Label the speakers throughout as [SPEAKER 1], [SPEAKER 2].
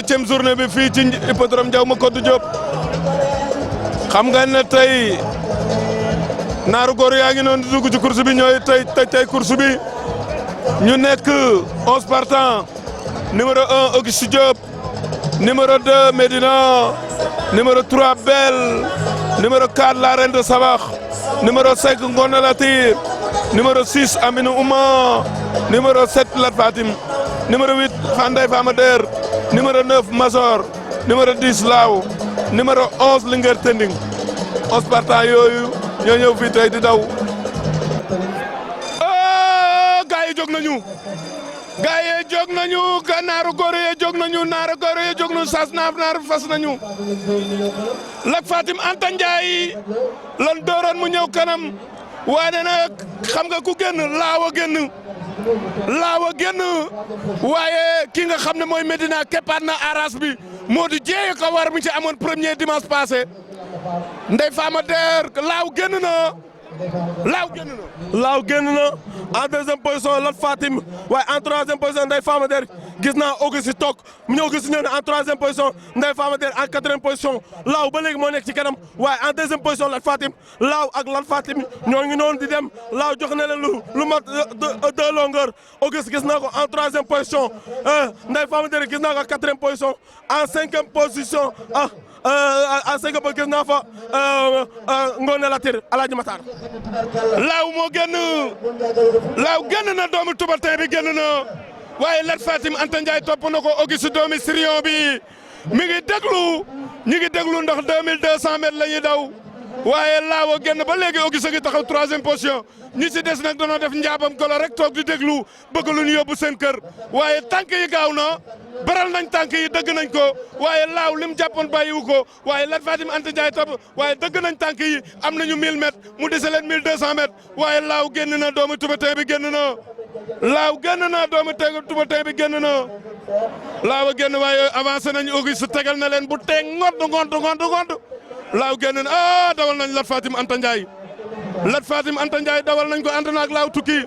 [SPEAKER 1] 7e journée bi fii ci hippodrome Ndiaw Macodou Diop xam nga ne tey naaru góor yaa ngi noonu di dugg ci course bi ñooy tey course bi ñu nekk 11 partants numéro 1 Auguste Diop numéro 2 Medina numéro 3 Belle numéro 4 la Reine de Sabax numéro 5 Ngone Latir numéro 6 Aminou Ouma numéro 7 Lat Fatim numéro 8 Fanday Famader numéro 9 Mazor numéro 10 Laaw numéro 11 Linguère Tending 11 partants yooyu ñoo ñëw fii tey di daw gaa yi jóg nañu gaa yi jóg nañu naaru góor yi jóg nañu naaru góor yi jóg nañu sas naaru fas nañu Lat Fatim Anta Ndiaye lan dooroon mu ñëw kanam waaye nag xam nga ku génn laawa génn waaye ki nga xam ne mooy Medina keppaat na aras bi moo di jéeye ko war mu ci amoon premier dimanche passé Ndeye Fama Der laaw génn na
[SPEAKER 2] laaw génn na en deuxième position Lat Fatim waaye en troisième position Ndeye Fama Der gis naa Auguste toog mu ñëw gis ñëw ne en troisième position Ndeye Fama Der en quatrième position laaw ba léegi moo nekk ci kanam waaye en deuxième position Lat Fatim laaw ak Lat Fatim ñoo ngi noonu di dem laaw jox na leen lu mat deux longueurs Auguste gis naa ko en troisième position Ndeye Fama Der gis naa ko en quatrième position en cinquième position en cinquième position gis naa fa Ngone Latir Alaaji Matar
[SPEAKER 1] laaw moo génn na doomu Tubatin bi génn na waaye Lat Fatim Anta Ndiaye topp na ko Auguste doomi Sirion bi mi ngi déglu ñu ngi déglu ndax 2200 mètres la ñuy daw waaye laaw a génn ba léegi Auguste ngi taxaw troisième position ñi si des nag danoo def njaabam golo rek toog di déglu bëgg lu ñu yóbbu seen kër waaye tànk yi gaaw na baral nañ tànk yi dëgg nañ ko waaye laaw lim jàppoon bàyyiwu ko waaye Lat Fatim Anta Ndiaye topp waaye dëgg nañ tànk yi am nañu 1000 mètres mu dese leen 1200 mètres waaye laaw génn na doomu Tubatin bi génn na laaw génn na doomu Tubatin bi génn na laaw a génn waaye avancé nañu Auguste tegal na leen bu tee ngont laaw génn na dawal nañ Lat Fatim Anta Ndiaye dawal nañ ko ànd na ak laaw tukki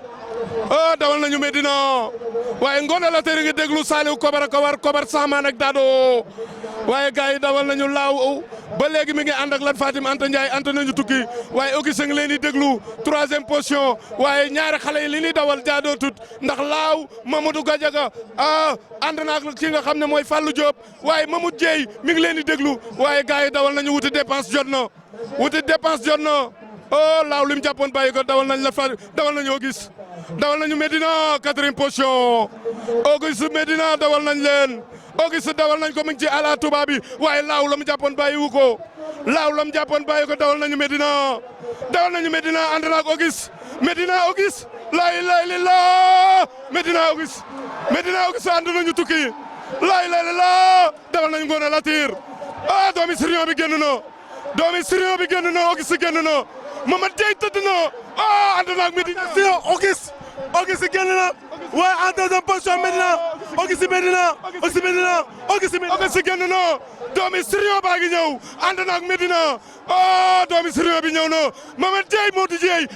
[SPEAKER 1] dawal nañu Medina waaye Ngone Latir ngi déglu Saliou Kobar Samaan ak Dado waaye gars yi dawal nañu laaw ba léegi mi ngi ànd ak Lat Fatim Anta Ndiaye ànd nañu tukki waaye Auguste ngi leen di déglu troisième position waaye ñaari xale yi li ñuy dawal jaadoo tut ndax laaw Mamadou Gadiaga ànd na ak ki nga xam ne mooy Fallou Diop waaye Mamadou Dieye mi ngi leen di déglu waaye gars yi dawal nañu wuti dépense jot na laaw lim jàppoon bàyyi ko dawal nañ Lat Fatim dawal nañu Auguste dawal nañu Medina quatrième position Auguste Medina dawal nañ leen Auguste dawal nañ ko mu ngi ci ala Touba bi waaye laaw la mu jàppoon bàyyiwu ko dawal nañu Medina ànd na ak Auguste laa ilaaha illallaah Medina Auguste ànd nañu tukki laa ilaaha illallaah dawal nañu Ngone Latir doomi Sirion bi génn na Auguste génn na Mamad Dieye tëdd na ànd na ak Medina
[SPEAKER 2] Auguste génn na waaye en deuxième position Medina Auguste
[SPEAKER 1] génn na doomi Sirion baa ngi ñëw ànd na ak Medina doomi Sirion bi ñëw na Mamad Dieye Modou Dieye